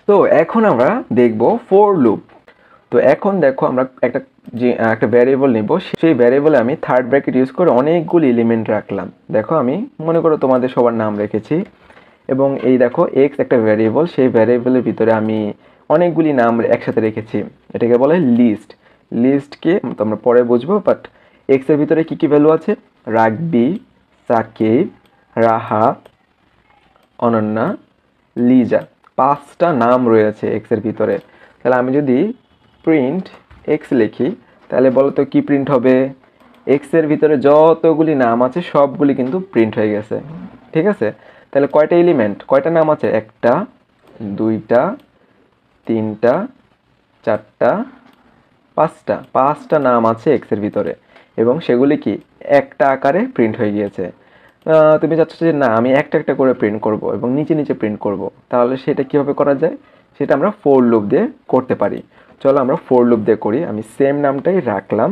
তো এখন আমরা দেখব ফর লুপ। তো এখন দেখো আমরা একটা ভ্যারিয়েবল নিব, সেই ভ্যারিয়েবলে আমি থার্ড ব্র্যাকেট ইউজ করে অনেকগুলি এলিমেন্ট রাখলাম। দেখো আমি মনে করো তোমাদের সবার নাম রেখেছি এবং এই দেখো এক্স একটা ভ্যারিয়েবল, সেই ভ্যারিয়েবলের ভিতরে আমি অনেকগুলি নাম একসাথে রেখেছি। এটাকে বলা হয় লিস্ট। লিস্টকে তোমরা পরে বুঝবো, বাট এক্সের ভিতরে কি কি ভ্যালু আছে? রাগবি, সাকিব, রাহাত, অনন্যা, লিজা, 5টা নাম রয়েছে এক্সের ভিতরে। তাহলে আমি যদি প্রিন্ট এক্স লিখি তাহলে বলো তো কি প্রিন্ট হবে? এক্সের ভিতরে যতগুলি নাম আছে সবগুলি কিন্তু প্রিন্ট হয়ে গেছে। ঠিক আছে, তাহলে কয়টা এলিমেন্ট, কয়টা নাম আছে? একটা, দুইটা, তিনটা, চারটা, পাঁচটা নাম আছে এক্সের ভিতরে এবং সেগুলি কি একটা আকারে প্রিন্ট হয়ে গিয়েছে। তুমি চাচ্ছ যে না আমি একটা একটা করে প্রিন্ট করব এবং নিচে নিচে প্রিন্ট করব, তাহলে সেটা কিভাবে করা যায়? সেটা আমরা ফর লুপ দিয়ে করতে পারি। চলো আমরা ফর লুপ দিয়ে করি। আমি সেম নামটাই রাখলাম,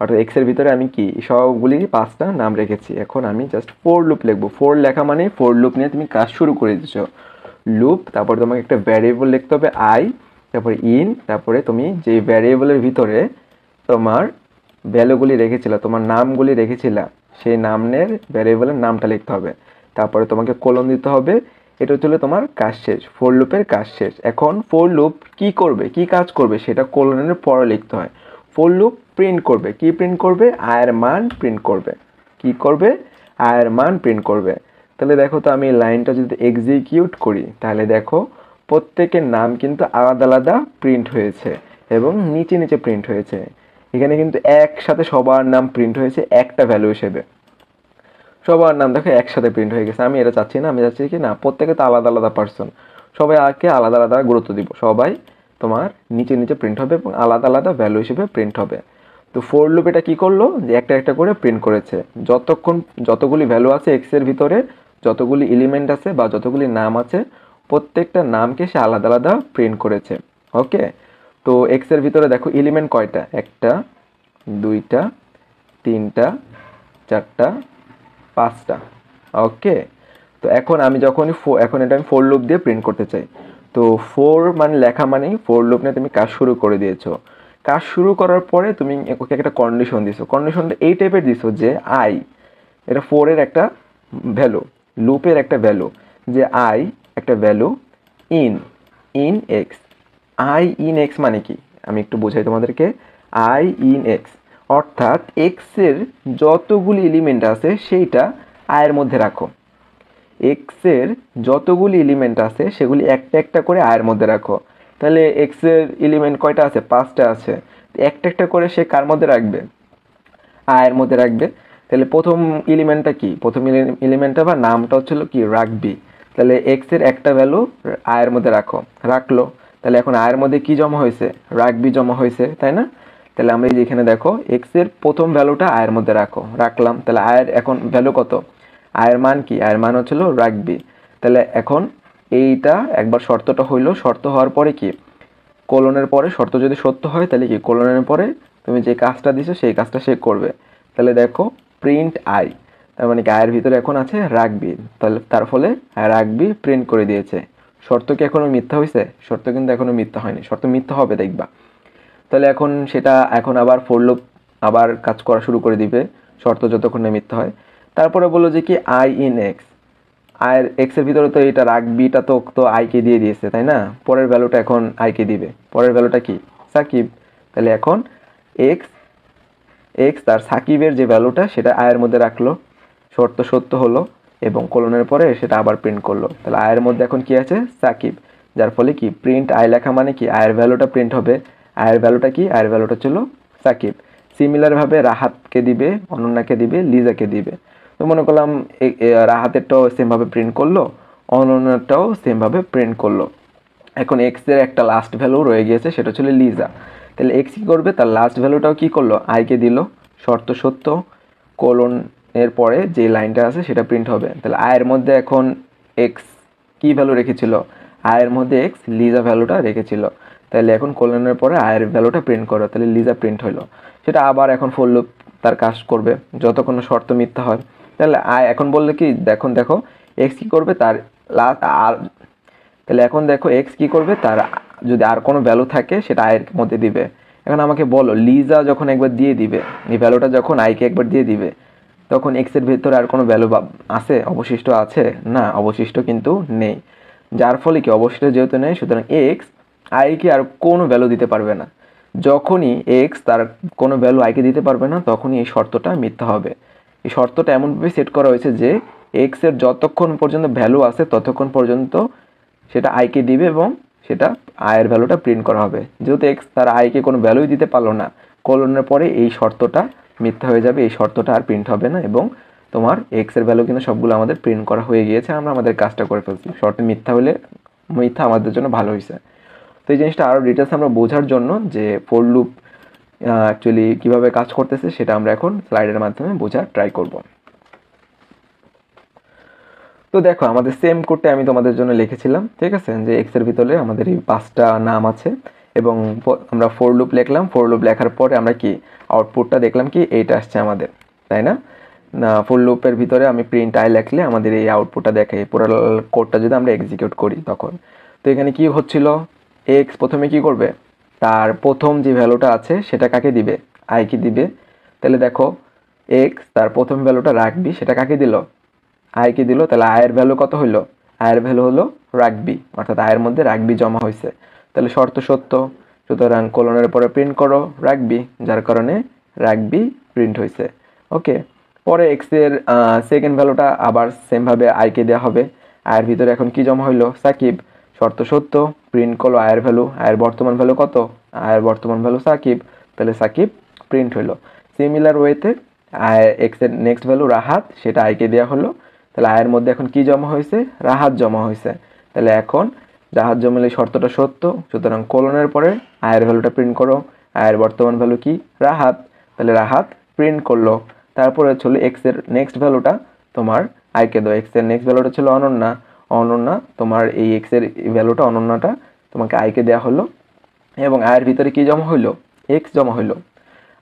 অর্থাৎ এক্সের ভিতরে আমি কি সবগুলি 5টা নাম রেখেছি। এখন আমি জাস্ট ফর লুপ লিখবো। ফর লেখা মানে ফর লুপ নিয়ে তুমি কাজ শুরু করে দিচ্ছ। লুপ, তারপর তোমাকে একটা ভ্যারিয়েবল লিখতে হবে আই, তারপরে ইন, তারপরে তুমি যে ভ্যারিয়েবলের ভিতরে তোমার ভ্যালুগুলি রেখেছিলা, তোমার নামগুলি রেখেছিলা, সেই নামের ভ্যারিয়েবলের নামটা লিখতে হবে। তারপরে তোমাকে কোলন দিতে হবে। এটা হচ্ছে তোমার কাজ শেষ, ফর লুপের কাজ শেষ। এখন ফর লুপ কি করবে, কি কাজ করবে সেটা কোলনের পরে লিখতে হয়। ফর লুপ প্রিন্ট করবে, কি প্রিন্ট করবে? আয়ের মান প্রিন্ট করবে। কি করবে? আয়ের মান প্রিন্ট করবে। তাহলে দেখো তো আমি লাইনটা যদি এক্সিকিউট করি তাহলে দেখো প্রত্যেকের নাম কিন্তু আলাদা আলাদা প্রিন্ট হয়েছে এবং নিচে নিচে প্রিন্ট হয়েছে। এখানে কিন্তু একসাথে সবার নাম প্রিন্ট হয়েছে একটা ভ্যালু হিসেবে। সবার নাম দেখো একসাথে প্রিন্ট হয়ে গেছে। আমি এটা চাচ্ছি না, আমি চাচ্ছি কি না প্রত্যেকে তো আলাদা আলাদা পার্সন, সবাই আগে আলাদা আলাদা গুরুত্ব দিব। সবাই তোমার নিচে নিচে প্রিন্ট হবে এবং আলাদা আলাদা ভ্যালু হিসেবে প্রিন্ট হবে। তো ফর লুপ এটা কি করলো যে একটা একটা করে প্রিন্ট করেছে। যতগুলি ভ্যালু আছে এক্স এর ভিতরে, যতগুলি এলিমেন্ট আছে বা যতগুলি নাম আছে, প্রত্যেকটা নামকে সে আলাদা আলাদা প্রিন্ট করেছে। ওকে, তো এক্স এর ভিতরে দেখো এলিমেন্ট কয়টা? একটা, দুইটা, তিনটা, চারটা, 5টা। ওকে, তো এখন আমি যখনই এখন এটা আমি ফর লুপ দিয়ে প্রিন্ট করতে চাই। তো ফর মানে লেখা মানেই ফর লুপ নিয়ে তুমি কাজ শুরু করে দিয়েছো। কাজ শুরু করার পরে তুমি ওকে একটা কন্ডিশন দিছো। কন্ডিশনটা এই টাইপের দিছো যে আই, এটা ফোরের একটা ভ্যালু, লুপের একটা ভ্যালু, যে আই একটা value in in x. I in x মানে কি আমি একটু বোঝাই তোমাদেরকে। আই ইন এক্স অর্থাৎ এক্সের যতগুলি এলিমেন্ট আছে সেইটা আয়ের মধ্যে রাখো। এক্সের যতগুলি এলিমেন্ট আছে সেগুলি একটা একটা করে আয়ের মধ্যে রাখো। তাহলে এক্সের এলিমেন্ট কয়টা আছে? 5টা আছে। একটা একটা করে সে কার মধ্যে রাখবে? আয়ের মধ্যে রাখবে। তাহলে প্রথম এলিমেন্টটা কি? প্রথম এলিমেন্টটা বা নামটা হচ্ছিল কি? রাখবি। তাহলে এক্স এর একটা ভ্যালু আয়ের মধ্যে রাখলো। তাহলে এখন আয়ের মধ্যে কি জমা হয়েছে? রাখবি জমা হয়েছে, তাই না? তাহলে আমরা এই যে এখানে দেখো এক্স এর প্রথম ভ্যালুটা আয়ের মধ্যে রাখলাম। তাহলে আয়ের এখন ভ্যালু কত? আয়ের মান কি? আয়ের মান হচ্ছিল রাখবি। তাহলে এখন এইটা একবার শর্তটা হইলো, শর্ত হওয়ার পরে কি কোলনের পরে শর্ত যদি সত্য হয় তাহলে কি কোলনের পরে তুমি যে কাজটা দিছো সেই কাজটা সে করবে। তাহলে দেখো প্রিন্ট আই, তার মানে কি আয়ের ভিতরে এখন আছে রাখবি, তাহলে তার ফলে রাখবি প্রিন্ট করে দিয়েছে। শর্ত কি এখনো মিথ্যা হয়েছে? শর্ত কিন্তু এখনো মিথ্যা হয়নি, শর্ত মিথ্যা হবে দেখবা। তাহলে এখন সেটা এখন আবার ফর লুপ আবার কাজ করা শুরু করে দিবে শর্ত যতক্ষণ না মিথ্যা হয়। তারপরে বললো যে কি আই ইন এক্স, আয়ের এক্স এর ভিতরে তো এটা রাখবিটা তো তো আইকে দিয়ে দিয়েছে, তাই না? পরের ভ্যালুটা এখন আইকে দিবে। পরের ভ্যালুটা কি? সাকিব। তাহলে এখন এক্স এক্স তার সাকিবের যে ভ্যালুটা সেটা আয়ের মধ্যে রাখলো, শর্ত সত্য হলো এবং কোলনের পরে সেটা আবার প্রিন্ট করলো। তাহলে আয়ের মধ্যে এখন কি আছে? সাকিব। যার ফলে কি প্রিন্ট আই লেখা মানে কি আয়ের ভ্যালুটা প্রিন্ট হবে। আয়ের ভ্যালুটা কি? আয়ের ভ্যালুটা ছিল সাকিব। সিমিলারভাবে রাহাতকে দিবে, অনন্যাকে দিবে, লিজাকে দিবে। তো মনে করলাম রাহাতেরটাও সেমভাবে প্রিন্ট করলো, অনন্যাটাও সেমভাবে প্রিন্ট করলো। এখন এক্স এর একটা লাস্ট ভ্যালু রয়ে গিয়েছে, সেটা ছিল লিজা। তাহলে এক্স কী করবে? তার লাস্ট ভ্যালুটাও কী করলো? আইকে দিল, শর্ত সত্য, কোলন এর পরে যে লাইনটা আছে সেটা প্রিন্ট হবে। তাহলে আয়ের মধ্যে এখন এক্স কী ভ্যালু রেখেছিল? আয়ের মধ্যে এক্স লিজা ভ্যালুটা রেখেছিল। তাহলে এখন কোলনের পরে আয়ের ভ্যালুটা প্রিন্ট করো, তাহলে লিজা প্রিন্ট হলো। সেটা আবার এখন ফর লুপ তার কাজ করবে যতক্ষণ না শর্ত মিথ্যা হয়। তাহলে আয় এখন বললে কি দেখো এক্স কী করবে? তার লাস্ট তাহলে এখন দেখো এক্স কি করবে, তার যদি আর কোনো ভ্যালু থাকে সেটা আয়ের মধ্যে দিবে। এখন আমাকে বলো লিজা যখন একবার দিয়ে দিবে, এই ভ্যালুটা যখন আইকে একবার দিয়ে দিবে, তখন এক্সের ভেতরে আর কোনো ভ্যালু আছে, অবশিষ্ট আছে? না, অবশিষ্ট কিন্তু নেই। যার ফলে কি অবশিষ্ট যেহেতু নেই, সুতরাং এক্স আইকে আর কোনো ভ্যালু দিতে পারবে না। যখনই এক্স তার কোনো ভ্যালু আইকে দিতে পারবে না, তখনই এই শর্তটা মিথ্যা হবে। এই শর্তটা এমনভাবে সেট করা হয়েছে যে এক্সের যতক্ষণ পর্যন্ত ভ্যালু আছে ততক্ষণ পর্যন্ত সেটা আইকে দিবে এবং সেটা আয়ের ভ্যালুটা প্রিন্ট করা হবে। যেহেতু এক্স তার আইকে কোনো ভ্যালুই দিতে পারলো না, কোলনের পরে এই শর্তটা মিথ্যা হয়ে যাবে, এই শর্তটা আর প্রিন্ট হবে না এবং তোমার এক্সের ভ্যালু কিন্তু সবগুলো আমাদের প্রিন্ট করা হয়ে গিয়েছে, আমরা আমাদের কাজটা করে ফেলছি। শর্ত মিথ্যা হলে মিথ্যা আমাদের জন্য ভালো হয়েছে। তো এই জিনিসটা আরও ডিটেলস আমরা বোঝার জন্য যে ফর লুপ অ্যাকচুয়ালি কীভাবে কাজ করতেছে সেটা আমরা এখন স্লাইডের মাধ্যমে বোঝার ট্রাই করব। তো দেখো আমাদের সেম কোডটা আমি তোমাদের জন্য লিখেছিলাম, ঠিক আছে, যে এক্সের ভিতরে আমাদের এই 5টা নাম আছে এবং আমরা ফর লুপ লিখলাম। ফর লুপ লেখার পরে আমরা কি আউটপুটটা দেখলাম কি এইটা আসছে আমাদের, তাই না? ফর লুপের ভিতরে আমি প্রিন্ট আই লিখলে আমাদের এই আউটপুটটা দেখাই। পুরো কোডটা যদি আমরা এক্সিকিউট করি তখন তো এখানে কি হচ্ছিল, এক্স প্রথমে কি করবে, তার প্রথম যে ভ্যালুটা আছে সেটা কাকে দিবে, আইকে দিবে। তাহলে দেখো এক্স তার প্রথম ভ্যালুটা রাখবি, সেটা কাকে দিল, আইকে দিল। তাহলে আয়ের ভ্যালু কত হইলো, আয়ের ভ্যালু হলো রাখবি, অর্থাৎ আয়ের মধ্যে রাখবি জমা হয়েছে। তাহলে শর্ত সত্য, সুতরাং কোলনের পরে প্রিন্ট করো রাখবি, যার কারণে রাখবি প্রিন্ট হয়েছে। ওকে, পরে এক্সের সেকেন্ড ভ্যালুটা আবার সেমভাবে আইকে দেওয়া হবে। আয়ের ভিতরে এখন কি জমা হইলো, সাকিব, শর্ত সত্য, প্রিন্ট করলো আয়ের ভ্যালু, আয়ের বর্তমান ভ্যালু কত, আয়ের বর্তমান ভ্যালু সাকিব, তাহলে সাকিব প্রিন্ট হইলো। সিমিলার ওয়েতে এক্সের নেক্সট ভ্যালু রাহাত, সেটা আইকে দেওয়া হলো। তাহলে আয়ের মধ্যে এখন কি জমা হয়েছে, রাহাত জমা হয়েছে। তাহলে এখন রাহাত জমালে শর্তটা সত্য, সুতরাং কোলনের পরে আয়ের ভ্যালুটা প্রিন্ট করো, আয়ের বর্তমান ভ্যালু কি, রাহাত, তাহলে রাহাত প্রিন্ট করলো। তারপরে ছিল এক্সের নেক্সট ভ্যালুটা তোমার আইকে দাও, এক্সের নেক্সট ভ্যালুটা ছিল অনন্যা, অনন্যা তোমার এই এক্সের ভ্যালুটা অনন্যাটা তোমাকে আইকে দেওয়া হলো এবং আয়ের ভিতরে কি জমা হইলো, এক্স জমা হইলো।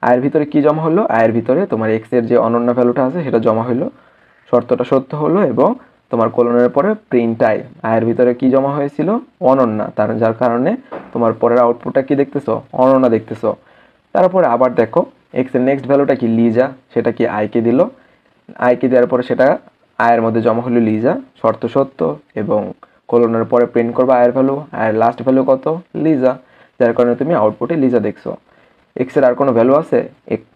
আয়ের ভিতরে কি জমা হলো, আয়ের ভিতরে তোমার এক্সের যে অনন্য ভ্যালুটা আছে সেটা জমা হইলো, শর্তটা সত্য হলো এবং তোমার কোলনের পরে প্রিন্ট আই, আয়ের ভিতরে কি জমা হয়েছিল, অনন্যা, যার কারণে তোমার পরের আউটপুটটা কি দেখতেছো, অনন্যা দেখতেছো। তারপরে আবার দেখো এক্সের নেক্সট ভ্যালুটা কি, লিজা, সেটা কি আইকে দিল, আইকে দেওয়ার পরে সেটা আয়ের মধ্যে জমা হলো লিজা, শর্ত সত্য এবং কোলনের পরে প্রিন্ট করবে আয়ের ভ্যালু, আয়ের লাস্ট ভ্যালু কত, লিজা, যার কারণে তুমি আউটপুটে লিজা দেখছো। এক্সের আর কোনো ভ্যালু আছে,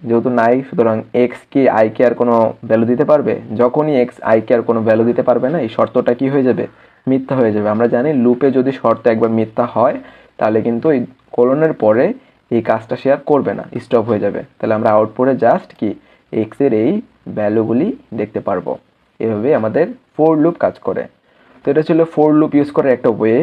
যেহেতু নাই, সুতরাং এক্স কি আইকে আর কোনো ভ্যালু দিতে পারবে, যখনই এক্স আইকে আর কোনো ভ্যালু দিতে পারবে না এই শর্তটা কি হয়ে যাবে, মিথ্যা হয়ে যাবে। আমরা জানি লুপে যদি শর্ত একবার মিথ্যা হয় তাহলে কিন্তু এই কোলনের পরে এই কাজটা সে আর করবে না, স্টপ হয়ে যাবে। তাহলে আমরা আউটপুটে জাস্ট কি এক্সের এই ভ্যালুগুলি দেখতে পারবো। এভাবে আমাদের ফর লুপ কাজ করে। তো এটা ছিল ফর লুপ ইউজ করার একটা ওয়ে।